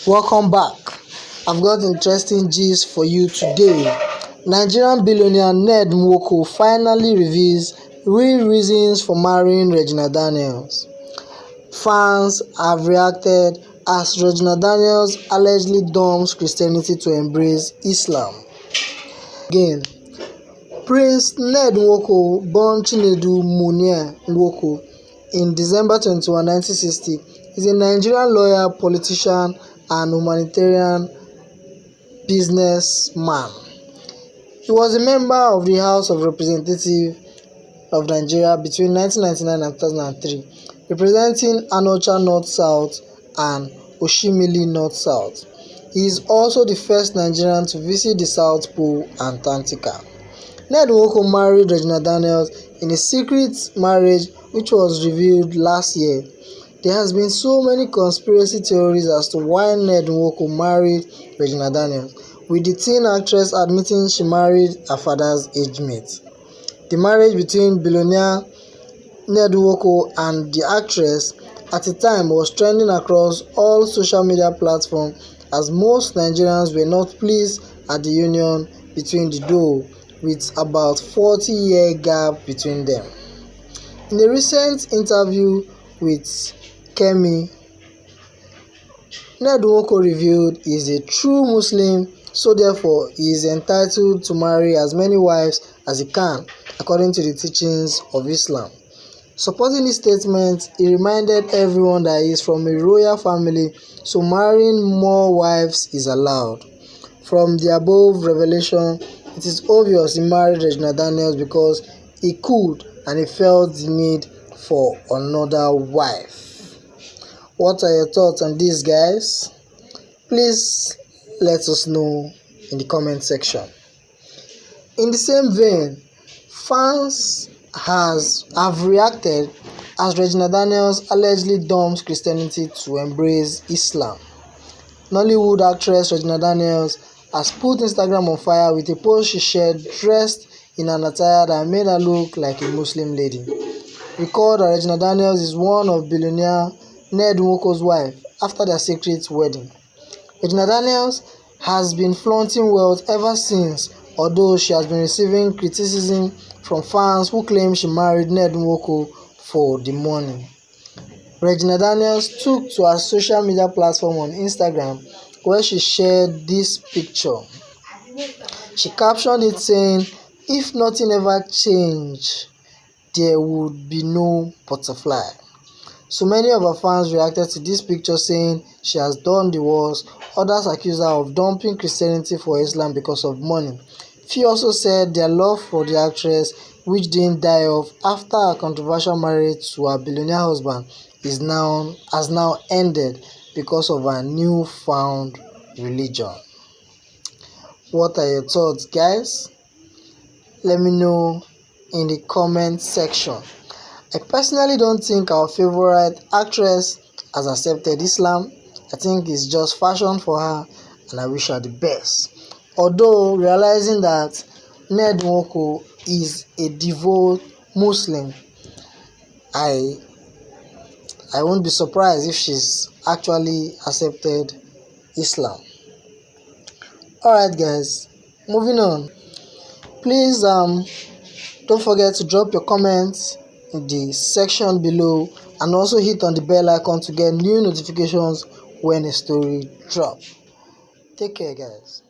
Welcome back. I've got interesting gist for you today. Nigerian billionaire Ned Nwoko finally reveals real reasons for marrying Regina Daniels. Fans have reacted as Regina Daniels allegedly dumps Christianity to embrace Islam. Again, Prince Ned Nwoko, born Chinedu Munia Nwoko in December 21, 1960, is a Nigerian lawyer, politician, and humanitarian businessman. He was a member of the House of Representatives of Nigeria between 1999 and 2003, representing Anocha North-South and Oshimili North-South. He is also the first Nigerian to visit the South Pole, Antarctica. Ned Nwoko married Regina Daniels in a secret marriage which was revealed last year. There has been so many conspiracy theories as to why Ned Nwoko married Regina Daniels, with the teen actress admitting she married her father's age mate. The marriage between billionaire Ned Nwoko and the actress at the time was trending across all social media platforms, as most Nigerians were not pleased at the union between the duo, with about 40-year gap between them. In a recent interview with Kemi, Ned Nwoko revealed he is a true Muslim, so therefore he is entitled to marry as many wives as he can, according to the teachings of Islam. Supporting his statement, he reminded everyone that he is from a royal family, so marrying more wives is allowed. From the above revelation, it is obvious he married Regina Daniels because he could and he felt the need for another wife. What are your thoughts on this, guys? Please let us know in the comment section. In the same vein, fans have reacted as Regina Daniels allegedly dumps Christianity to embrace Islam. Nollywood actress Regina Daniels has put Instagram on fire with a post she shared dressed in an attire that made her look like a Muslim lady. Recall that Regina Daniels is one of billionaire Ned Nwoko's wife after their secret wedding. Regina Daniels has been flaunting wealth ever since, although she has been receiving criticism from fans who claim she married Ned Nwoko for the money. Regina Daniels took to her social media platform on Instagram, where she shared this picture. She captioned it saying, "If nothing ever changed, there would be no butterfly." So many of her fans reacted to this picture saying she has done the worst. Others accused her of dumping Christianity for Islam because of money. Few also said their love for the actress, which didn't die off after her controversial marriage to her billionaire husband, has now ended because of her newfound religion. What are your thoughts, guys? Let me know in the comment section. I personally don't think our favorite actress has accepted Islam. I think it's just fashion for her, and I wish her the best. Although realizing that Ned Nwoko is a devout Muslim, I won't be surprised if she's actually accepted Islam. Alright, guys, moving on. Please don't forget to drop your comments in the section below, and also hit on the bell icon to get new notifications when a story drops. Take care, guys.